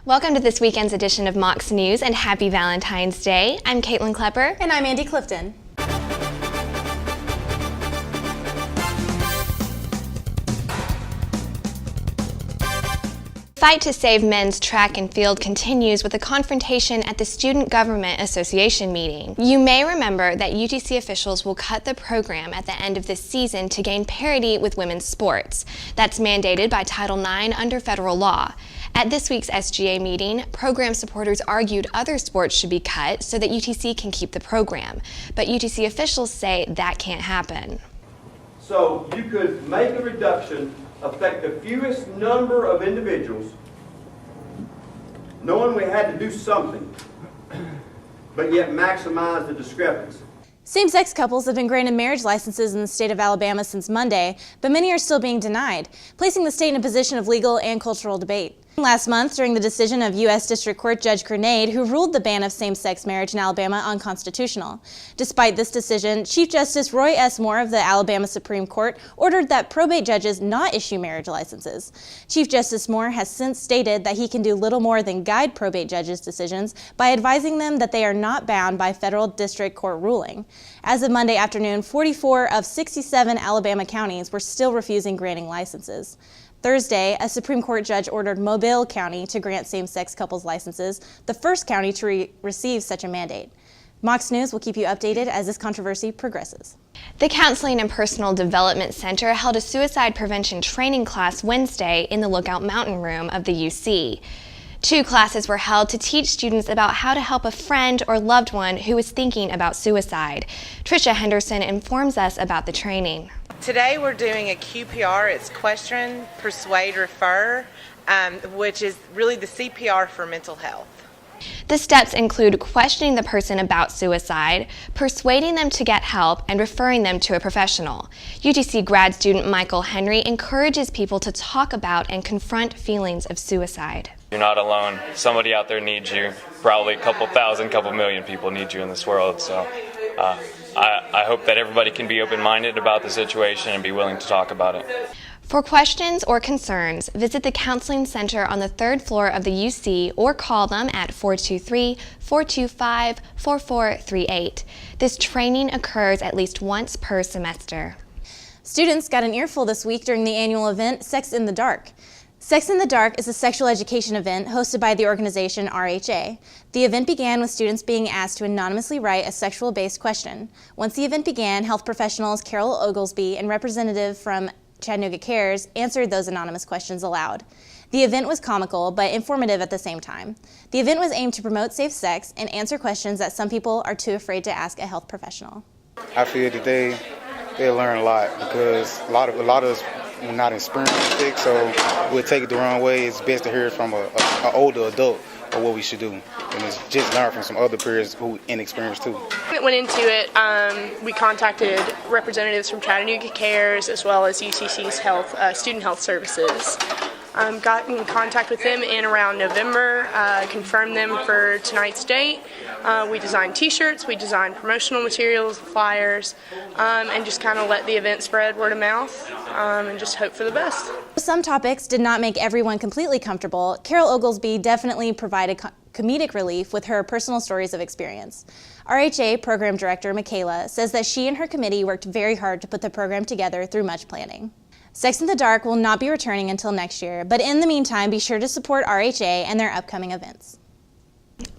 Welcome to this weekend's edition of Mocs News and happy Valentine's Day. I'm Katelin Klepper. And I'm Andi Clifton. The fight to save men's track and field continues with a confrontation at the Student Government Association meeting. You may remember that UTC officials will cut the program at the end of this season to gain parity with women's sports. That's mandated by Title IX under federal law. At this week's SGA meeting, program supporters argued other sports should be cut so that UTC can keep the program. But UTC officials say that can't happen. So you could make a reduction, affect the fewest number of individuals, knowing we had to do something, but yet maximize the discrepancy. Same-sex couples have been granted marriage licenses in the state of Alabama since Monday, but many are still being denied, placing the state in a position of legal and cultural debate. Last month, during the decision of U.S. District Court Judge Grenade, who ruled the ban of same-sex marriage in Alabama unconstitutional. Despite this decision, Chief Justice Roy S. Moore of the Alabama Supreme Court ordered that probate judges not issue marriage licenses. Chief Justice Moore has since stated that he can do little more than guide probate judges' decisions by advising them that they are not bound by federal district court ruling. As of Monday afternoon, 44 of 67 Alabama counties were still refusing granting licenses. Thursday, a Supreme Court judge ordered Mobile County to grant same-sex couples licenses, the first county to receive such a mandate. Mocs News will keep you updated as this controversy progresses. The Counseling and Personal Development Center held a suicide prevention training class Wednesday in the Lookout Mountain Room of the UC. 2 classes were held to teach students about how to help a friend or loved one who is thinking about suicide. Tricia Henderson informs us about the training. Today we're doing a QPR. It's question, persuade, refer, which is really the CPR for mental health. The steps include questioning the person about suicide, persuading them to get help, and referring them to a professional. UTC grad student Michael Henry encourages people to talk about and confront feelings of suicide. You're not alone. Somebody out there needs you. Probably a couple thousand, couple million people need you in this world. So I hope that everybody can be open-minded about the situation and be willing to talk about it. For questions or concerns, visit the Counseling Center on the 3rd floor of the UC or call them at 423-425-4438. This training occurs at least once per semester. Students got an earful this week during the annual event Sex in the Dark. Sex in the Dark is a sexual education event hosted by the organization RHA. The event began with students being asked to anonymously write a sexual-based question. Once the event began, health professionals Carol Oglesby and representative from Chattanooga Cares answered those anonymous questions aloud. The event was comical but informative at the same time. The event was aimed to promote safe sex and answer questions that some people are too afraid to ask a health professional. I feel that they learn a lot because a lot of us are not experienced with it, so we'll take it the wrong way. It's best to hear it from an older adult of what we should do, and it's just learn from some other peers who inexperienced too. When we went into it, we contacted representatives from Chattanooga Cares as well as UTC's student health services. Got in contact with them in around November, confirmed them for tonight's date. We designed t-shirts, we designed promotional materials, flyers, and just kind of let the event spread word of mouth and just hope for the best. Some topics did not make everyone completely comfortable. Carol Oglesby definitely provided comedic relief with her personal stories of experience. RHA Program Director Michaela says that she and her committee worked very hard to put the program together through much planning. Sex in the Dark will not be returning until next year, but in the meantime, be sure to support RHA and their upcoming events.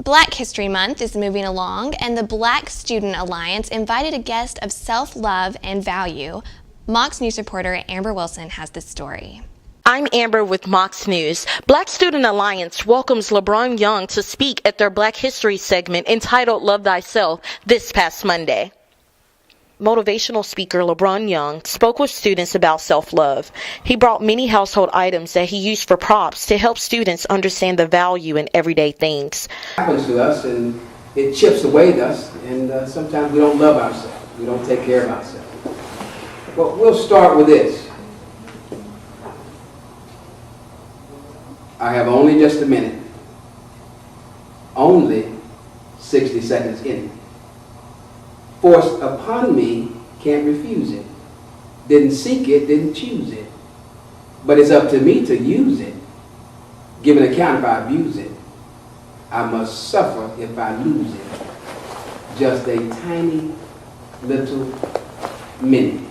Black History Month is moving along, and the Black Student Alliance invited a guest of self-love and value. Mocs News reporter Amber Wilson has this story. I'm Amber with Mocs News. Black Student Alliance welcomes LeBron Young to speak at their Black History segment entitled Love Thyself this past Monday. Motivational speaker LeBron Young spoke with students about self-love. He brought many household items that he used for props to help students understand the value in everyday things. It happens to us and it chips away at us, and sometimes we don't love ourselves. We don't take care of ourselves. But we'll start with this. I have only just a minute. Only 60 seconds in it. Forced upon me, can't refuse it. Didn't seek it, didn't choose it. But it's up to me to use it. Give an account if I abuse it. I must suffer if I lose it. Just a tiny little minute.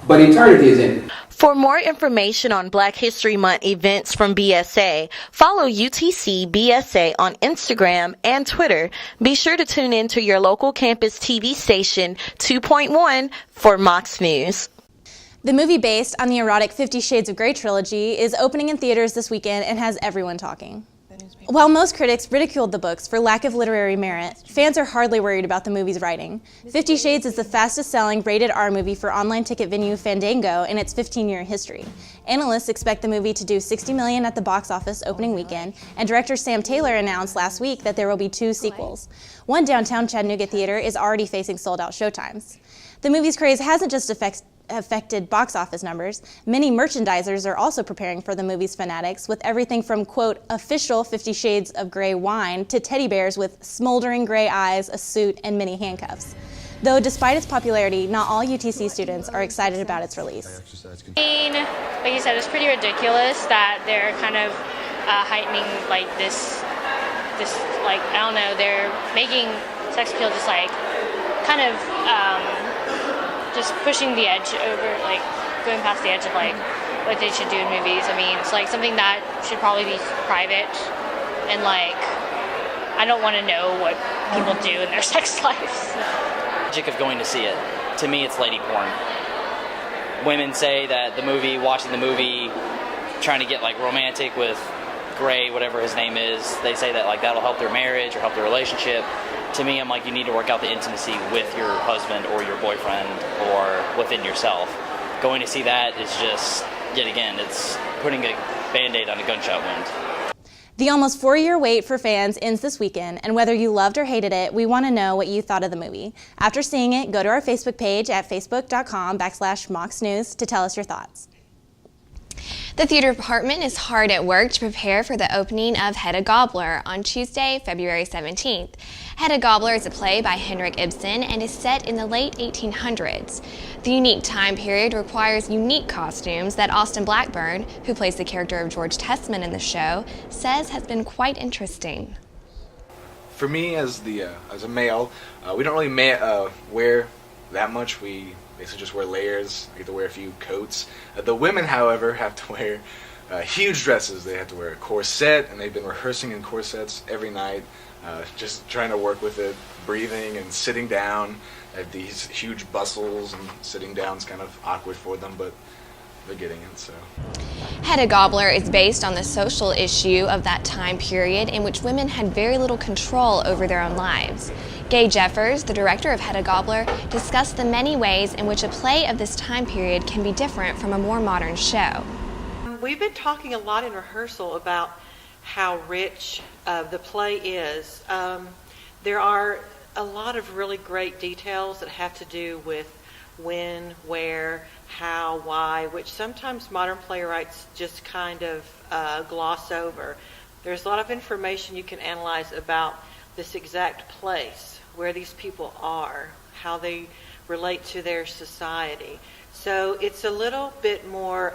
But eternity is in it. For more information on Black History Month events from BSA, follow UTC BSA on Instagram and Twitter. Be sure to tune in to your local campus TV station 2.1 for Mocs News. The movie based on the erotic 50 Shades of Grey trilogy is opening in theaters this weekend and has everyone talking. While most critics ridiculed the books for lack of literary merit, fans are hardly worried about the movie's writing. 50 Shades is the fastest-selling rated R movie for online ticket venue Fandango in its 15-year history. Analysts expect the movie to do $60 million at the box office opening weekend, and director Sam Taylor announced last week that there will be 2 sequels. One downtown Chattanooga theater is already facing sold-out showtimes. The movie's craze hasn't just affected box office numbers. Many merchandisers are also preparing for the movie's fanatics with everything from, quote, official 50 Shades of Grey wine to teddy bears with smoldering gray eyes, a suit, and mini handcuffs. Though despite its popularity, not all UTC students are excited about its release. Like you said, it's pretty ridiculous that they're kind of heightening like this like, I don't know, they're making sex appeal just like kind of just pushing the edge over, like going past the edge of like what they should do in movies. I mean, it's like something that should probably be private, and like I don't want to know what people do in their sex lives. Magic of going to see it. To me, it's lady porn. Women say that watching the movie, trying to get like romantic with Gray, whatever his name is, they say that like that'll help their marriage or help their relationship. To me, I'm like, you need to work out the intimacy with your husband or your boyfriend or within yourself. Going to see that is just, yet again, it's putting a Band-Aid on a gunshot wound. The almost 4-year wait for fans ends this weekend, and whether you loved or hated it, we want to know what you thought of the movie. After seeing it, go to our Facebook page at facebook.com/Mocs News to tell us your thoughts. The theater department is hard at work to prepare for the opening of Hedda Gabler on Tuesday, February 17th. Hedda Gabler is a play by Henrik Ibsen and is set in the late 1800s. The unique time period requires unique costumes that Austin Blackburn, who plays the character of George Tessman in the show, says has been quite interesting. For me, as a male, we don't really wear that much. We basically just wear layers. I get to wear a few coats. The women, however, have to wear huge dresses. They have to wear a corset, and they've been rehearsing in corsets every night, just trying to work with it, breathing and sitting down. They have these huge bustles, and sitting down is kind of awkward for them, but they're getting it, so. Hedda Gabler is based on the social issue of that time period in which women had very little control over their own lives. Gay Jeffers, the director of Hedda Gabler, discussed the many ways in which a play of this time period can be different from a more modern show. We've been talking a lot in rehearsal about how rich the play is. There are a lot of really great details that have to do with when, where, how, why, which sometimes modern playwrights just kind of gloss over. There's a lot of information you can analyze about this exact place, where these people are, how they relate to their society. So it's a little bit more,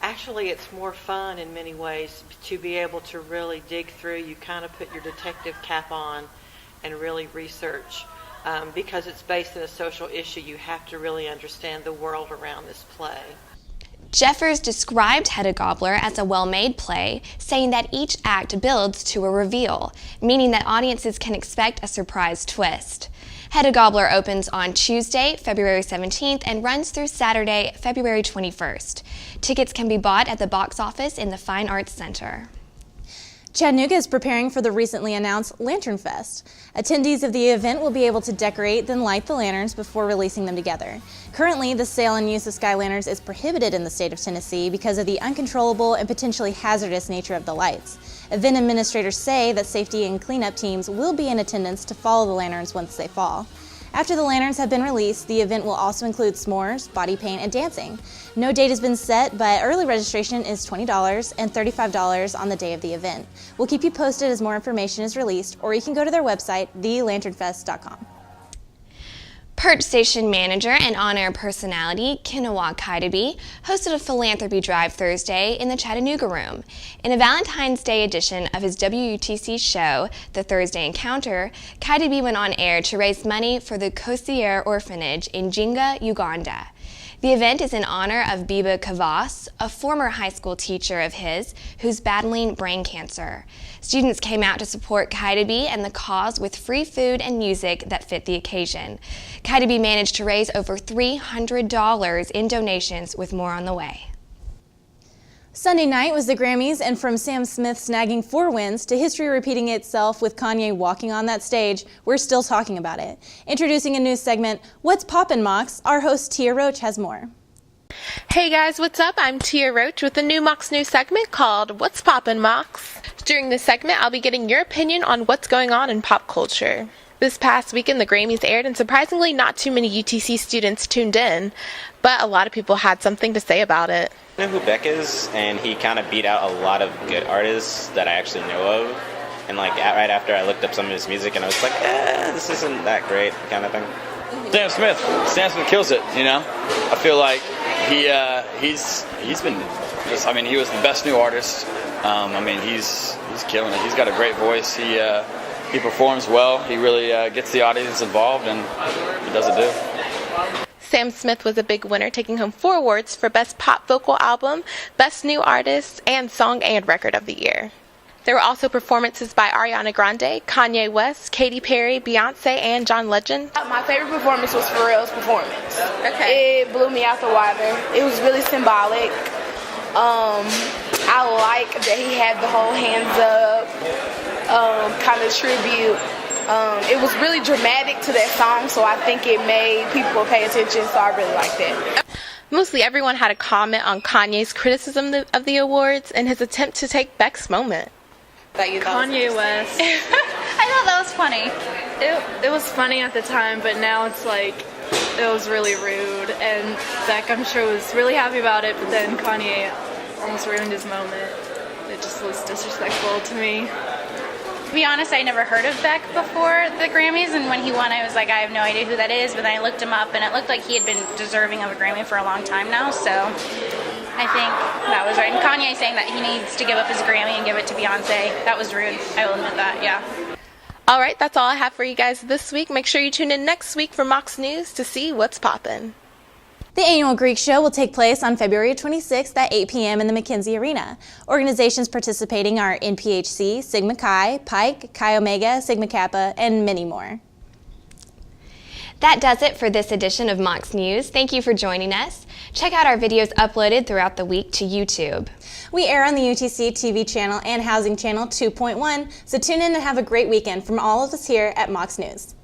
actually it's more fun in many ways to be able to really dig through. You kind of put your detective cap on and really research. Because it's based on a social issue, you have to really understand the world around this play. Jeffers described Hedda Gabler as a well-made play, saying that each act builds to a reveal, meaning that audiences can expect a surprise twist. Hedda Gabler opens on Tuesday, February 17th, and runs through Saturday, February 21st. Tickets can be bought at the box office in the Fine Arts Center. Chattanooga is preparing for the recently announced Lantern Fest. Attendees of the event will be able to decorate, then light the lanterns before releasing them together. Currently, the sale and use of sky lanterns is prohibited in the state of Tennessee because of the uncontrollable and potentially hazardous nature of the lights. Event administrators say that safety and cleanup teams will be in attendance to follow the lanterns once they fall. After the lanterns have been released, the event will also include s'mores, body paint, and dancing. No date has been set, but early registration is $20 and $35 on the day of the event. We'll keep you posted as more information is released, or you can go to their website, thelanternfest.com. Perch Station Manager and on-air personality Kinawa Kaidabi hosted a philanthropy drive Thursday in the Chattanooga Room. In a Valentine's Day edition of his WUTC show, The Thursday Encounter, Kaidabi went on air to raise money for the Kosier Orphanage in Jinga, Uganda. The event is in honor of Biba Kavas, a former high school teacher of his who's battling brain cancer. Students came out to support Kaidabi and the cause with free food and music that fit the occasion. Kaidabi managed to raise over $300 in donations, with more on the way. Sunday night was the Grammys, and from Sam Smith snagging 4 wins to history repeating itself with Kanye walking on that stage, we're still talking about it. Introducing a news segment, What's Poppin' Mocs? Our host Tia Roach has more. Hey guys, what's up? I'm Tia Roach with a new Mocs News segment called What's Poppin' Mocs? During this segment, I'll be getting your opinion on what's going on in pop culture. This past weekend, the Grammys aired, and surprisingly, not too many UTC students tuned in, but a lot of people had something to say about it. I know who Beck is, and he kind of beat out a lot of good artists that I actually know of. And like right after I looked up some of his music, and I was like, this isn't that great, kind of thing. Sam Smith kills it, you know. I feel like he's been just, I mean, he was the best new artist. I mean, he's killing it. He's got a great voice. He performs well. He really gets the audience involved, and he does it do. Sam Smith was a big winner, taking home 4 awards for Best Pop Vocal Album, Best New Artist, and Song and Record of the Year. There were also performances by Ariana Grande, Kanye West, Katy Perry, Beyonce, and John Legend. My favorite performance was Pharrell's performance. Okay. It blew me out the water. It was really symbolic. I like that he had the whole hands up kind of tribute. It was really dramatic to that song, so I think it made people pay attention, so I really liked it. Mostly everyone had a comment on Kanye's criticism of the awards and his attempt to take Beck's moment. Kanye West. I thought that was funny. It was funny at the time, but now it's like, it was really rude, and Beck, I'm sure, was really happy about it, but then Kanye almost ruined his moment. It just was disrespectful to me. To be honest, I never heard of Beck before the Grammys, and when he won, I was like, I have no idea who that is, but then I looked him up, and it looked like he had been deserving of a Grammy for a long time now, so I think that was right. And Kanye saying that he needs to give up his Grammy and give it to Beyonce, that was rude. I will admit that, yeah. All right, that's all I have for you guys this week. Make sure you tune in next week for Mocs News to see what's poppin'. The annual Greek show will take place on February 26th at 8 p.m. in the McKenzie Arena. Organizations participating are NPHC, Sigma Chi, Pike, Chi Omega, Sigma Kappa, and many more. That does it for this edition of Mocs News. Thank you for joining us. Check out our videos uploaded throughout the week to YouTube. We air on the UTC TV channel and Housing Channel 2.1, so tune in and have a great weekend from all of us here at Mocs News.